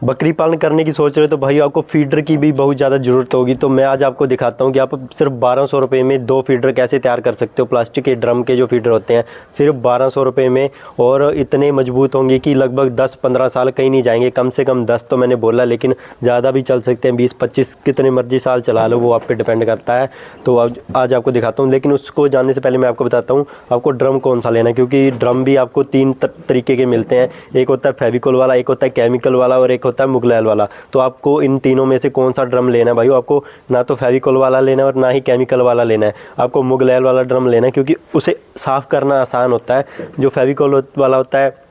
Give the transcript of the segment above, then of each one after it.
बकरी पालन करने की सोच रहे हो तो भाई आपको फीडर की भी बहुत ज़्यादा ज़रूरत होगी। तो मैं आज आपको दिखाता हूँ कि आप सिर्फ 1200 रुपये में 2 फीडर कैसे तैयार कर सकते हो। प्लास्टिक के ड्रम के जो फीडर होते हैं सिर्फ 1200 रुपये में, और इतने मजबूत होंगे कि लगभग 10-15 साल कहीं नहीं जाएंगे। कम से कम 10 तो मैंने बोला, लेकिन ज़्यादा भी चल सकते हैं, 20-25 कितने मर्जी साल चला लो, वो आप पे डिपेंड करता है। तो आज आपको दिखाता हूँ, लेकिन उसको जानने से पहले मैं आपको बताता हूँ आपको ड्रम कौन सा लेना है, क्योंकि ड्रम भी आपको 3 तरीके के मिलते हैं। एक होता है फेविकोल वाला, एक होता है केमिकल वाला, और एक होता है मुगलैल वाला। तो आपको इन तीनों में से कौन सा ड्रम लेना है भाई? आपको ना तो फेविकोल वाला लेना है और ना ही केमिकल वाला लेना है, आपको मुगलैल वाला ड्रम लेना है, क्योंकि उसे साफ़ करना आसान होता है। जो फेविकोल वाला होता है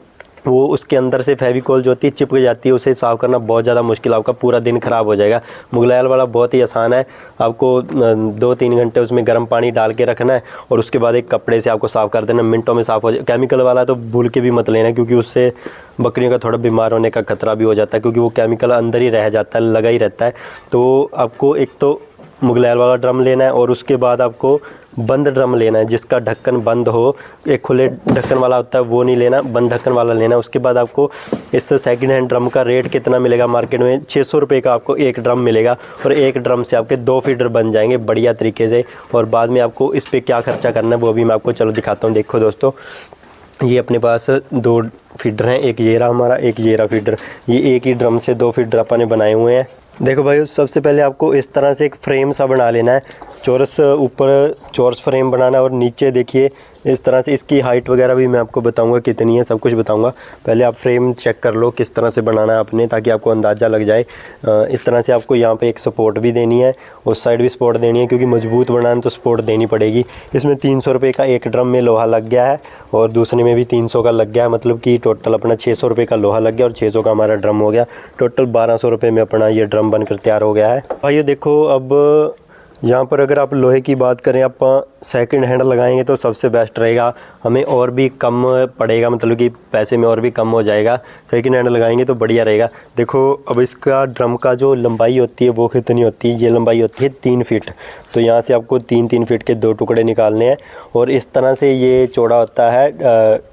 वो उसके अंदर से फेविकोल जो होती है चिपक जाती है, उसे साफ़ करना बहुत ज़्यादा मुश्किल, आपका पूरा दिन ख़राब हो जाएगा। मुगलैल वाला बहुत ही आसान है, आपको 2-3 घंटे उसमें गर्म पानी डाल के रखना है और उसके बाद एक कपड़े से आपको साफ़ कर देना, मिनटों में साफ़ हो जाए। केमिकल वाला तो भूल के भी मत लेना, क्योंकि उससे बकरियों का थोड़ा बीमार होने का खतरा भी हो जाता है, क्योंकि वो केमिकल अंदर ही रह जाता है, लगा ही रहता है। तो आपको एक तो मुगलैल वाला ड्रम लेना है, और उसके बाद आपको बंद ड्रम लेना है जिसका ढक्कन बंद हो। एक खुले ढक्कन वाला होता है वो नहीं लेना, बंद ढक्कन वाला लेना है। उसके बाद आपको इस सेकंड हैंड ड्रम का रेट कितना मिलेगा मार्केट में? 600 रुपये का आपको एक ड्रम मिलेगा, और एक ड्रम से आपके 2 फीडर बन जाएंगे बढ़िया तरीके से। और बाद में आपको इस पर क्या खर्चा करना है वो भी मैं आपको चलो दिखाता हूँ। देखो दोस्तों, ये अपने पास 2 फीडर हैं, एक ये रहा हमारा, एक ये रहा फीडर। ये एक ही ड्रम से 2 फीडर अपन ने बनाए हुए हैं। देखो भाई, सबसे पहले आपको इस तरह से एक फ्रेम सा बना लेना है, चौरस, ऊपर चौरस फ्रेम बनाना है, और नीचे देखिए इस तरह से। इसकी हाइट वगैरह भी मैं आपको बताऊंगा कितनी है, सब कुछ बताऊंगा। पहले आप फ्रेम चेक कर लो किस तरह से बनाना है आपने, ताकि आपको अंदाज़ा लग जाए। इस तरह से आपको यहाँ पे एक सपोर्ट भी देनी है, उस साइड भी सपोर्ट देनी है, क्योंकि मजबूत बनाना तो सपोर्ट देनी पड़ेगी। इसमें 300 रुपये का एक ड्रम में लोहा लग गया है, और दूसरे में भी 300 का लग गया है, मतलब कि टोटल अपना 600 रुपये का लोहा लग गया और 600 का हमारा ड्रम हो गया। टोटल 1200 रुपये में अपना ये ड्रम बनकर तैयार हो गया है। भाई देखो, अब यहाँ पर अगर आप लोहे की बात करें, आप सेकंड हैंड लगाएंगे तो सबसे बेस्ट रहेगा, हमें और भी कम पड़ेगा, मतलब कि पैसे में और भी कम हो जाएगा। सेकंड हैंड लगाएंगे तो बढ़िया रहेगा। देखो, अब इसका ड्रम का जो लंबाई होती है वो कितनी होती है? ये लंबाई होती है 3 फीट। तो यहाँ से आपको 3-3 फीट के 2 टुकड़े निकालने हैं, और इस तरह से ये चौड़ा होता है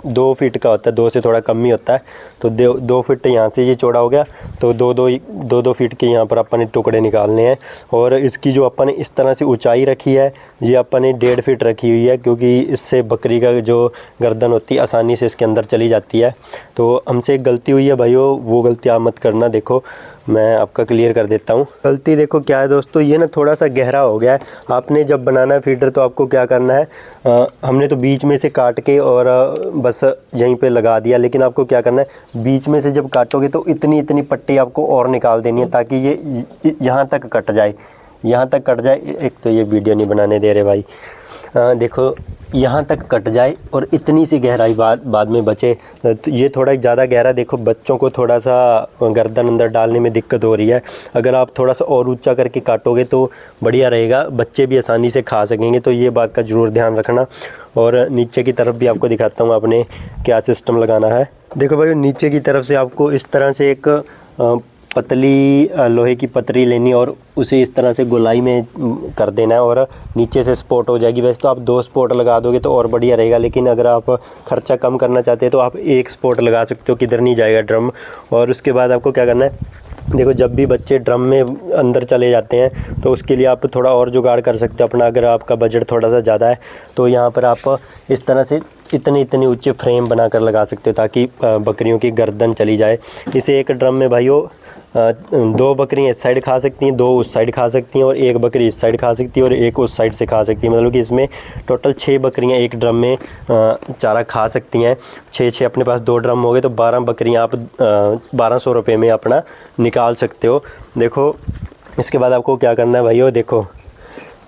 2 फीट का होता है, 2 से थोड़ा कम ही होता है। तो 2 फीट यहाँ से ये चौड़ा हो गया, तो 2-2 फीट के यहाँ पर अपन ने टुकड़े निकालने हैं। और इसकी जो अपन ने इस तरह से ऊंचाई रखी है, ये अपन ने 1.5 फीट रखी हुई है, क्योंकि इससे बकरी का जो गर्दन होती है आसानी से इसके अंदर चली जाती है। तो हमसे एक गलती हुई है भाइयों, वो गलती आप मत करना। देखो, मैं आपका क्लियर कर देता हूँ गलती। देखो क्या है दोस्तों, ये ना थोड़ा सा गहरा हो गया है। आपने जब बनाना है फीडर तो आपको क्या करना है, हमने तो बीच में से काट के और बस यहीं पे लगा दिया, लेकिन आपको क्या करना है, बीच में से जब काटोगे तो इतनी इतनी पट्टी आपको और निकाल देनी है, ताकि ये यहाँ तक कट जाए, यहाँ तक कट जाए। एक तो ये वीडियो नहीं बनाने दे रहे भाई। देखो, यहाँ तक कट जाए और इतनी सी गहराई बाद में बचे। तो ये थोड़ा ज़्यादा गहरा, देखो बच्चों को थोड़ा सा गर्दन अंदर डालने में दिक्कत हो रही है। अगर आप थोड़ा सा और ऊंचा करके काटोगे तो बढ़िया रहेगा, बच्चे भी आसानी से खा सकेंगे। तो ये बात का ज़रूर ध्यान रखना। और नीचे की तरफ भी आपको दिखाता हूँ आपने क्या सिस्टम लगाना है। देखो भाई, नीचे की तरफ से आपको इस तरह से एक पतली लोहे की पतरी लेनी, और उसे इस तरह से गोलाई में कर देना है, और नीचे से सपोर्ट हो जाएगी। वैसे तो आप 2 सपोर्ट लगा दोगे तो और बढ़िया रहेगा, लेकिन अगर आप खर्चा कम करना चाहते हैं तो आप 1 सपोर्ट लगा सकते हो, किधर नहीं जाएगा ड्रम। और उसके बाद आपको क्या करना है, देखो जब भी बच्चे ड्रम में अंदर चले जाते हैं तो उसके लिए आप थोड़ा और जुगाड़ कर सकते हो अपना। अगर आपका बजट थोड़ा सा ज़्यादा है तो यहाँ पर आप इस तरह से इतने ऊंचे फ्रेम बनाकर लगा सकते हो, ताकि बकरियों की गर्दन चली जाए। इसे एक ड्रम में भाइयों 2 बकरियाँ इस साइड खा सकती हैं, 2 उस साइड खा सकती हैं, और 1 बकरी इस साइड खा सकती है और 1 उस साइड से खा सकती है। मतलब कि इसमें टोटल 6 बकरियाँ एक ड्रम में चारा खा सकती हैं। 6 अपने पास 2 ड्रम हो गए तो 12 बकरियाँ आप 1200 रुपये में अपना निकाल सकते हो। देखो, इसके बाद आपको क्या करना है भाइयों, देखो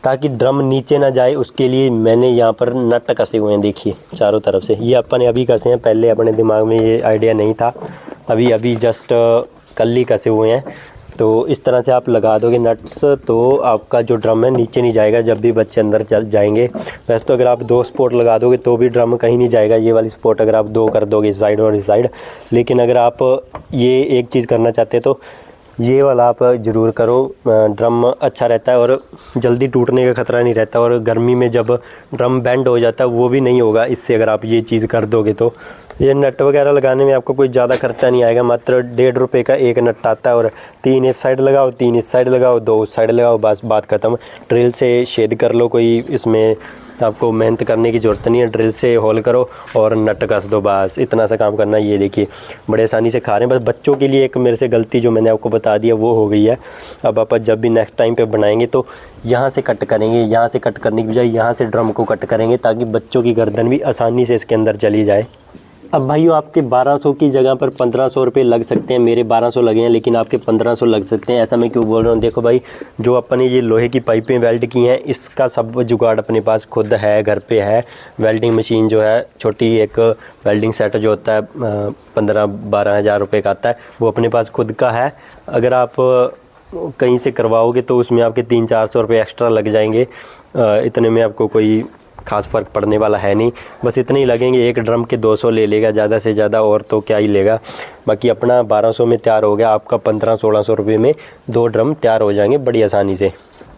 ताकि ड्रम नीचे ना जाए उसके लिए मैंने यहाँ पर नट कसे हुए हैं, देखिए चारों तरफ से। ये अपन ने अभी कसे हैं, पहले अपने दिमाग में ये आइडिया नहीं था, अभी जस्ट कल ही कसे हुए हैं। तो इस तरह से आप लगा दोगे नट्स तो आपका जो ड्रम है नीचे नहीं जाएगा जब भी बच्चे अंदर चल जाएंगे। वैसे तो अगर आप 2 सपोर्ट लगा दोगे तो भी ड्रम कहीं नहीं जाएगा, ये वाली सपोर्ट अगर आप 2 कर दोगे इस साइड और इस साइड। लेकिन अगर आप ये एक चीज़ करना चाहते तो ये वाला आप ज़रूर करो, ड्रम अच्छा रहता है और जल्दी टूटने का ख़तरा नहीं रहता, और गर्मी में जब ड्रम बेंड हो जाता है वो भी नहीं होगा इससे, अगर आप ये चीज़ कर दोगे तो। ये नट वगैरह लगाने में आपको कोई ज़्यादा खर्चा नहीं आएगा, मात्र 1.5 रुपये का एक नट आता है और 3 इस साइड लगाओ, 3 इस साइड लगाओ, 2 उस साइड लगाओ, बस बात ख़त्म। ड्रिल से छेद कर लो, कोई इसमें आपको मेहनत करने की ज़रूरत नहीं है। ड्रिल से होल करो और नट कस दो, बस इतना सा काम करना। ये देखिए बड़े आसानी से खा रहे हैं। बस बच्चों के लिए एक मेरे से गलती जो मैंने आपको बता दिया वो हो गई है। अब आप जब भी नेक्स्ट टाइम पे बनाएंगे तो यहाँ से कट करेंगे, यहाँ से कट करने की बजाय यहाँ से ड्रम को कट करेंगे, ताकि बच्चों की गर्दन भी आसानी से इसके अंदर चली जाए। अब भाइयों आपके 1200 की जगह पर 1500 रुपये लग सकते हैं। मेरे 1200 लगे हैं, लेकिन आपके 1500 लग सकते हैं। ऐसा मैं क्यों बोल रहा हूँ, देखो भाई, जो अपन ने ये लोहे की पाइपें वेल्ड की हैं, इसका सब जुगाड़ अपने पास खुद है, घर पे है। वेल्डिंग मशीन जो है, छोटी एक वेल्डिंग सेट जो होता है 15-12 हज़ार रुपये का आता है, वो अपने पास खुद का है। अगर आप कहीं से करवाओगे तो उसमें आपके 300-400 रुपये एक्स्ट्रा लग जाएंगे। इतने में आपको कोई खास फ़र्क पड़ने वाला है नहीं, बस इतने ही लगेंगे। एक ड्रम के 200 ले लेगा ज़्यादा से ज़्यादा, और तो क्या ही लेगा। बाकी अपना 1200 में तैयार हो गया, आपका 1500-1600 रुपये में 2 ड्रम तैयार हो जाएंगे बड़ी आसानी से।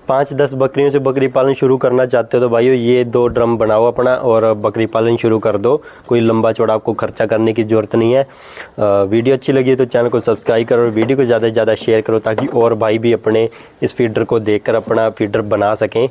5-10 बकरियों से बकरी पालन शुरू करना चाहते हो तो भाइयों ये 2 ड्रम बनाओ अपना और बकरी पालन शुरू कर दो। कोई लंबा चौड़ा आपको खर्चा करने की ज़रूरत नहीं है। वीडियो अच्छी लगी तो चैनल को सब्सक्राइब करो और वीडियो को ज़्यादा से ज़्यादा शेयर करो, ताकि और भाई भी अपने इस फीडर को देखकर अपना फीडर बना सकें।